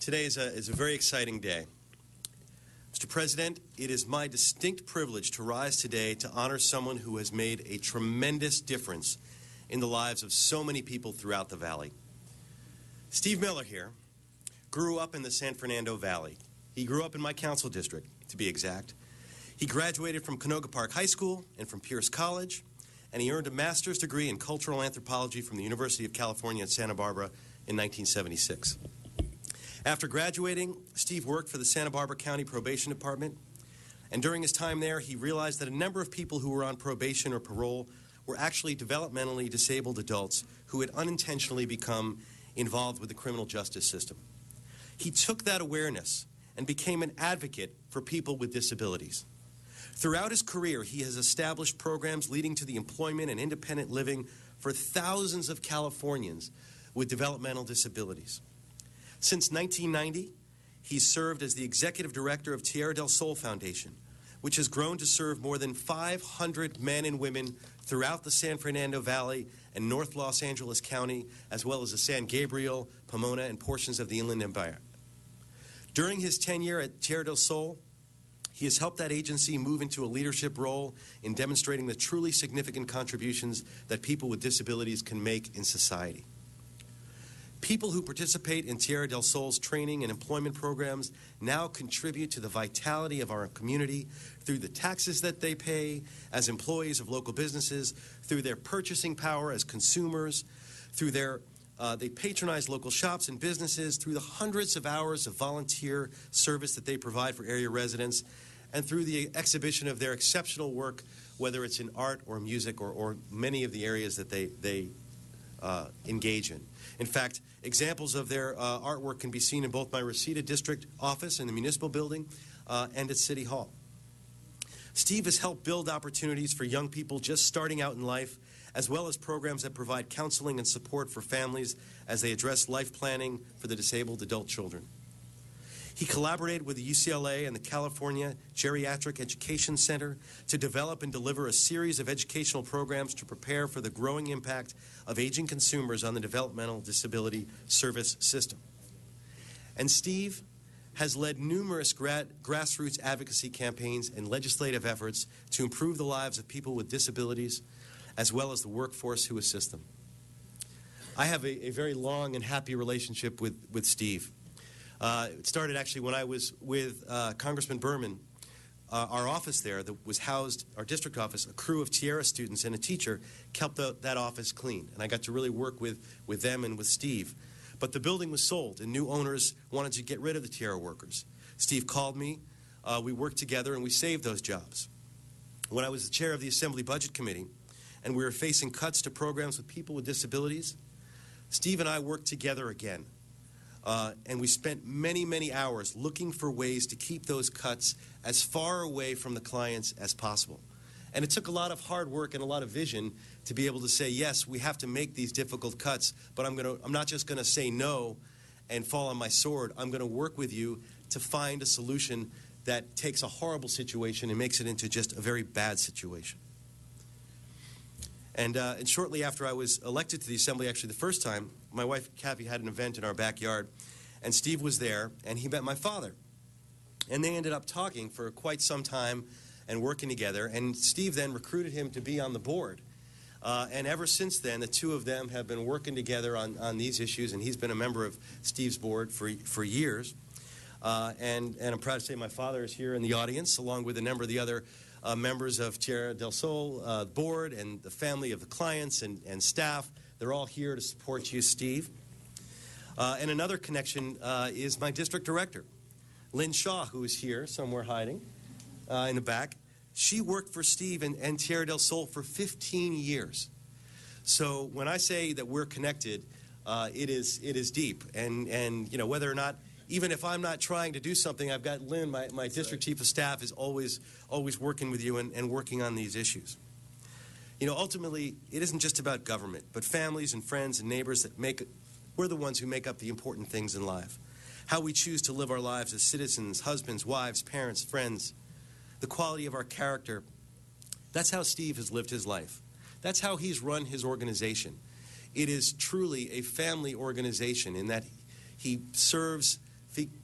Today is a very exciting day. Mr. President, it is my distinct privilege to rise today to honor someone who has made a tremendous difference in the lives of so many people throughout the Valley. Steve Miller here grew up in the San Fernando Valley. He grew up in my council district, to be exact. He graduated from Canoga Park High School and from Pierce College, and he earned a master's degree in cultural anthropology from the University of California at Santa Barbara in 1976. After graduating, Steve worked for the Santa Barbara County Probation Department, and during his time there, he realized that a number of people who were on probation or parole were actually developmentally disabled adults who had unintentionally become involved with the criminal justice system. He took that awareness and became an advocate for people with disabilities. Throughout his career, he has established programs leading to the employment and independent living for thousands of Californians with developmental disabilities. Since 1990, he's served as the executive director of Tierra del Sol Foundation, which has grown to serve more than 500 men and women throughout the San Fernando Valley and North Los Angeles County, as well as the San Gabriel, Pomona, and portions of the Inland Empire. During his tenure at Tierra del Sol, he has helped that agency move into a leadership role in demonstrating the truly significant contributions that people with disabilities can make in society. People who participate in Tierra del Sol's training and employment programs now contribute to the vitality of our community through the taxes that they pay as employees of local businesses, through their purchasing power as consumers, through they patronize local shops and businesses, through the hundreds of hours of volunteer service that they provide for area residents, and through the exhibition of their exceptional work, whether it's in art or music or many of the areas that they engage in. In fact, examples of their artwork can be seen in both my Reseda District office in the municipal building and at City Hall. Steve has helped build opportunities for young people just starting out in life, as well as programs that provide counseling and support for families as they address life planning for the disabled adult children. He collaborated with the UCLA and the California Geriatric Education Center to develop and deliver a series of educational programs to prepare for the growing impact of aging consumers on the developmental disability service system. And Steve has led numerous grassroots advocacy campaigns and legislative efforts to improve the lives of people with disabilities, as well as the workforce who assist them. I have a very long and happy relationship with Steve. It started actually when I was with Congressman Berman. Our office there that was housed, our district office, a crew of Tierra students and a teacher kept that office clean. And I got to really work with them and with Steve. But the building was sold and new owners wanted to get rid of the Tierra workers. Steve called me, we worked together and we saved those jobs. When I was the chair of the Assembly Budget Committee and we were facing cuts to programs with people with disabilities, Steve and I worked together again. And we spent many, many hours looking for ways to keep those cuts as far away from the clients as possible. And it took a lot of hard work and a lot of vision to be able to say, yes, we have to make these difficult cuts, but I'm not just going to say no and fall on my sword. I'm going to work with you to find a solution that takes a horrible situation and makes it into just a very bad situation. And shortly after I was elected to the Assembly, actually the first time, my wife Kathy had an event in our backyard, and Steve was there, and he met my father. And they ended up talking for quite some time and working together, and Steve then recruited him to be on the board. And ever since then, the two of them have been working together on these issues, and he's been a member of Steve's board for years. And I'm proud to say my father is here in the audience, along with a number of the other members of Tierra del Sol board and the family of the clients and staff. They're all here to support you, Steve. And another connection is my district director, Lynn Shaw, who is here somewhere hiding in the back. She worked for Steve and Tierra del Sol for 15 years. So when I say that we're connected, it is deep. And you know, whether or not, even if I'm not trying to do something, I've got Lynn, my district chief of staff, is always working with you and working on these issues. You know, ultimately, it isn't just about government, but families and friends and neighbors we're the ones who make up the important things in life. How we choose to live our lives as citizens, husbands, wives, parents, friends, the quality of our character. That's how Steve has lived his life. That's how he's run his organization. It is truly a family organization in that he serves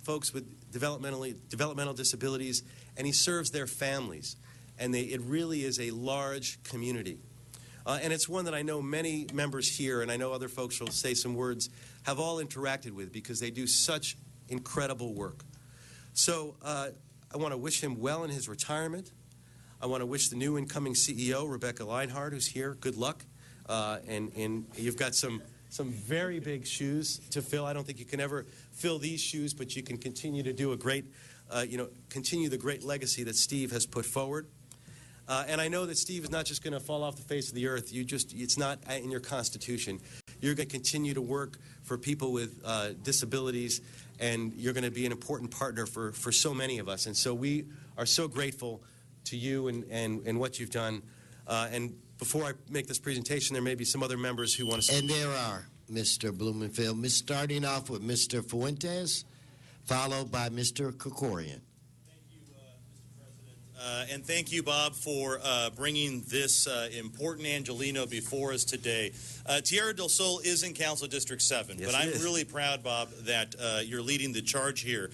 folks with developmental disabilities, and he serves their families. And it really is a large community. And it's one that I know many members here, and I know other folks will say some words, have all interacted with because they do such incredible work. So I want to wish him well in his retirement. I want to wish the new incoming CEO, Rebecca Leinhardt, who's here, good luck. And you've got some very big shoes to fill. I don't think you can ever fill these shoes, but you can continue to do a great, continue the great legacy that Steve has put forward. And I know that Steve is not just going to fall off the face of the earth. It's not in your constitution. You're going to continue to work for people with disabilities, and you're going to be an important partner for so many of us. And so we are so grateful to you and what you've done. And before I make this presentation, there may be some other members who want to speak. And there are, Mr. Blumenfield. Starting off with Mr. Fuentes, followed by Mr. Krikorian. And thank you, Bob, for bringing this important Angelino before us today. Tierra del Sol is in Council District 7, yes, but I'm really proud, Bob, that you're leading the charge here.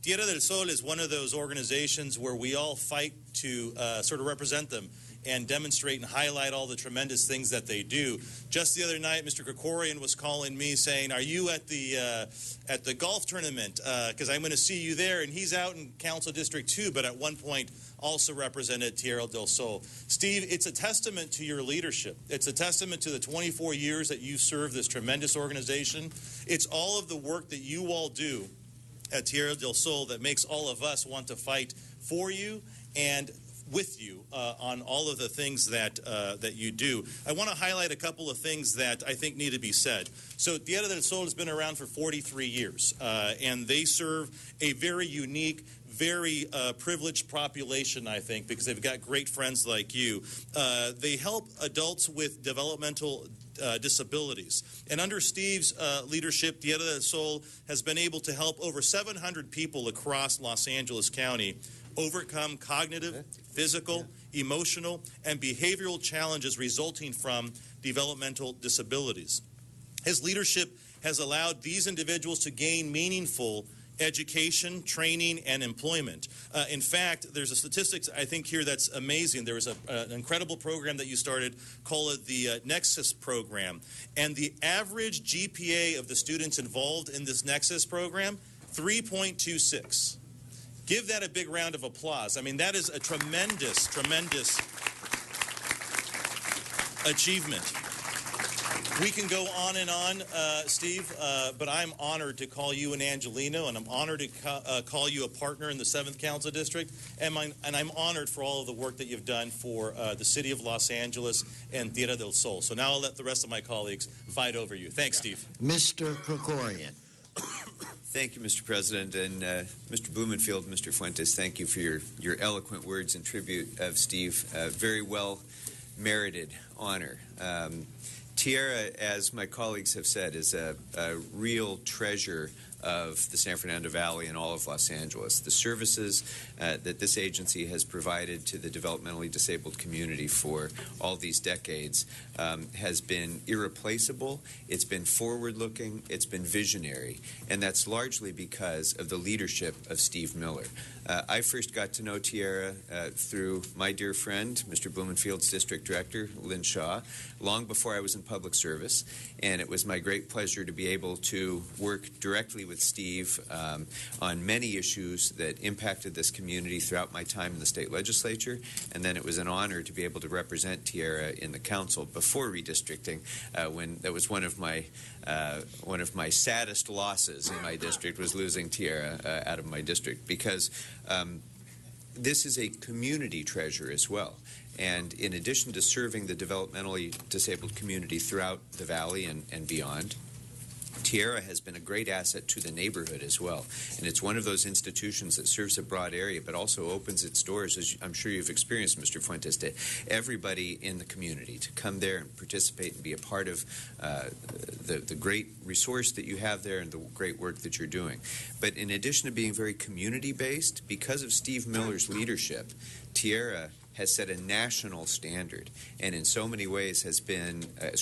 Tierra del Sol is one of those organizations where we all fight to sort of represent them and demonstrate and highlight all the tremendous things that they do. Just the other night, Mr. Krikorian was calling me saying, "Are you at the golf tournament? Because I'm going to see you there." And he's out in Council District 2, but at one point also represented Tierra del Sol. Steve, it's a testament to your leadership. It's a testament to the 24 years that you've served this tremendous organization. It's all of the work that you all do at Tierra del Sol that makes all of us want to fight for you and with you on all of the things that you do. I want to highlight a couple of things that I think need to be said. So Tierra del Sol has been around for 43 years, and they serve a very unique, very privileged population, I think, because they've got great friends like you. They help adults with developmental disabilities. And under Steve's leadership, Tierra del Sol has been able to help over 700 people across Los Angeles County overcome cognitive, physical, emotional, and behavioral challenges resulting from developmental disabilities. His leadership has allowed these individuals to gain meaningful education, training, and employment. In fact, there's a statistics I think here that's amazing. There was an incredible program that you started called the Nexus program. And the average GPA of the students involved in this Nexus program, 3.26. Give that a big round of applause. I mean, that is a tremendous, tremendous achievement. We can go on and on, Steve, but I'm honored to call you an Angelino, and I'm honored to call you a partner in the 7th Council District, and I'm honored for all of the work that you've done for the city of Los Angeles and Tierra del Sol. So now I'll let the rest of my colleagues fight over you. Thanks, Steve. Mr. Krikorian. Thank you, Mr. President, and Mr. Blumenfield, Mr. Fuentes, thank you for your eloquent words in tribute of Steve. Very well merited honor. Tierra, as my colleagues have said, is a real treasure of the San Fernando Valley and all of Los Angeles. The services that this agency has provided to the developmentally disabled community for all these decades has been irreplaceable. It's been forward-looking. It's been visionary. And that's largely because of the leadership of Steve Miller. I first got to know Tierra through my dear friend, Mr. Blumenfield's district director, Lynn Shaw, long before I was in public service. And it was my great pleasure to be able to work directly with Steve on many issues that impacted this community throughout my time in the state legislature. And then it was an honor to be able to represent Tierra in the council before redistricting, when that was one of my saddest losses in my district, was losing Tierra out of my district, because this is a community treasure as well. And in addition to serving the developmentally disabled community throughout the valley and beyond, Tierra has been a great asset to the neighborhood as well. And it's one of those institutions that serves a broad area, but also opens its doors, as I'm sure you've experienced, Mr. Fuentes, to everybody in the community to come there and participate and be a part of the great resource that you have there and the great work that you're doing. But in addition to being very community-based, because of Steve Miller's leadership, Tierra has set a national standard, and in so many ways has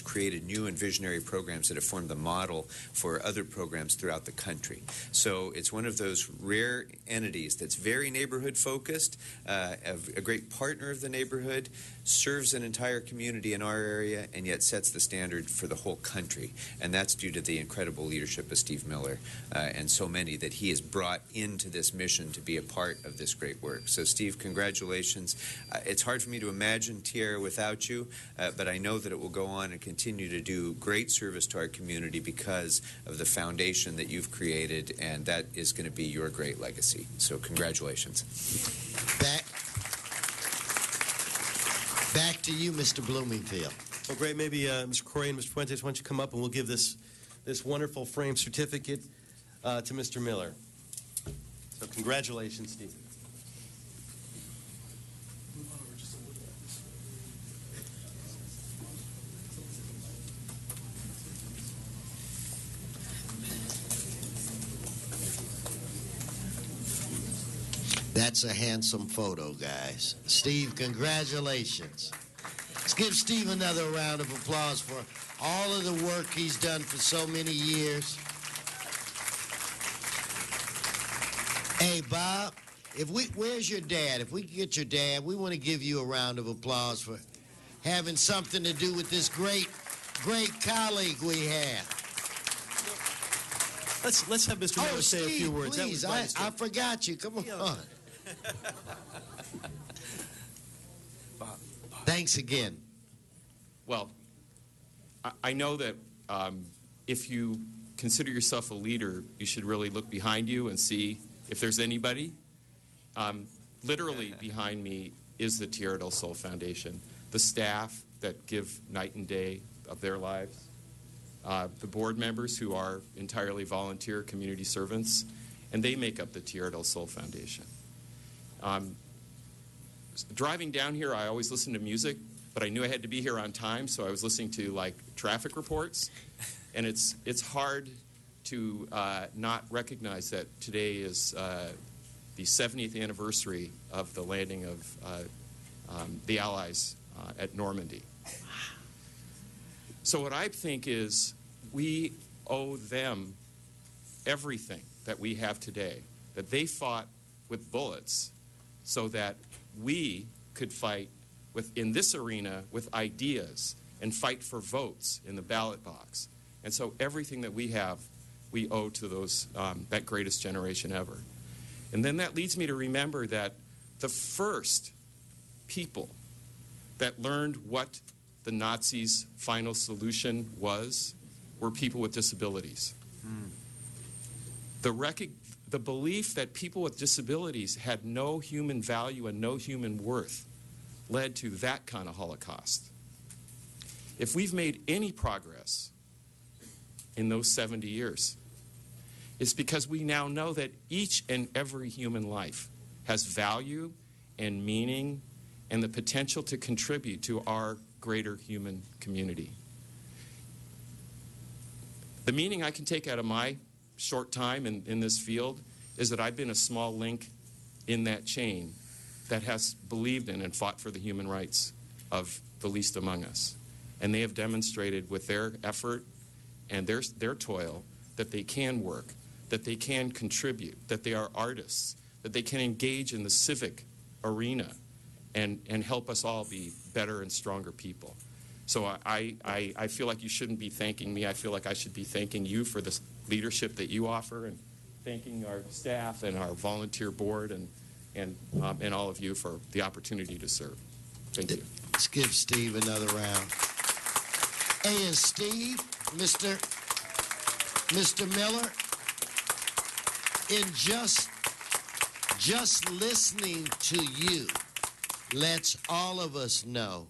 created new and visionary programs that have formed the model for other programs throughout the country. So it's one of those rare entities that's very neighborhood focused, a great partner of the neighborhood, serves an entire community in our area, and yet sets the standard for the whole country. And that's due to the incredible leadership of Steve Miller and so many that he has brought into this mission to be a part of this great work. So Steve, congratulations. It's hard for me to imagine Tierra without you, but I know that it will go on and continue to do great service to our community because of the foundation that you've created, and that is going to be your great legacy. So congratulations. Back to you, Mr. Blumenfield. Well, great. Maybe Mr. Correa and Mr. Fuentes, why don't you come up and we'll give this wonderful framed certificate to Mr. Miller. So congratulations, Steve. That's a handsome photo, guys. Steve, congratulations. Let's give Steve another round of applause for all of the work he's done for so many years. Hey, Bob, where's your dad? If we could get your dad, we want to give you a round of applause for having something to do with this great colleague we have. Let's have Mr. Miller say Steve, a few words. Please, I forgot you. Come on. Thanks again. Well, I know that if you consider yourself a leader, you should really look behind you and see if there's anybody. Literally behind me is the Tierra del Sol Foundation, the staff that give night and day of their lives, the board members who are entirely volunteer community servants, and they make up the Tierra del Sol Foundation. Driving down here, I always listen to music, but I knew I had to be here on time, so I was listening to like traffic reports, and it's hard to not recognize that today is the 70th anniversary of the landing of the Allies at Normandy. So what I think is we owe them everything that we have today, that they fought with bullets so that we could fight in this arena with ideas and fight for votes in the ballot box. And so everything that we have, we owe to those that greatest generation ever. And then that leads me to remember that the first people that learned what the Nazis' final solution were people with disabilities. The belief that people with disabilities had no human value and no human worth led to that kind of Holocaust. If we've made any progress in those 70 years, it's because we now know that each and every human life has value and meaning and the potential to contribute to our greater human community. The meaning I can take out of my short time in this field is that I've been a small link in that chain that has believed in and fought for the human rights of the least among us. And they have demonstrated with their effort and their toil that they can work, that they can contribute, that they are artists, that they can engage in the civic arena and help us all be better and stronger people. So I feel like you shouldn't be thanking me. I feel like I should be thanking you for the leadership that you offer, and thanking our staff and our volunteer board and all of you for the opportunity to serve. Thank you. Let's give Steve another round. Hey, and Steve, Mr. Miller, in just listening to you lets all of us know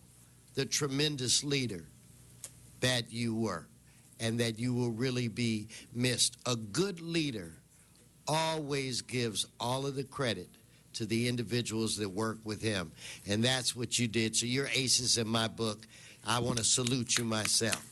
the tremendous leader that you were and that you will really be missed. A good leader always gives all of the credit to the individuals that work with him, and that's what you did. So you're aces in my book. I want to salute you myself.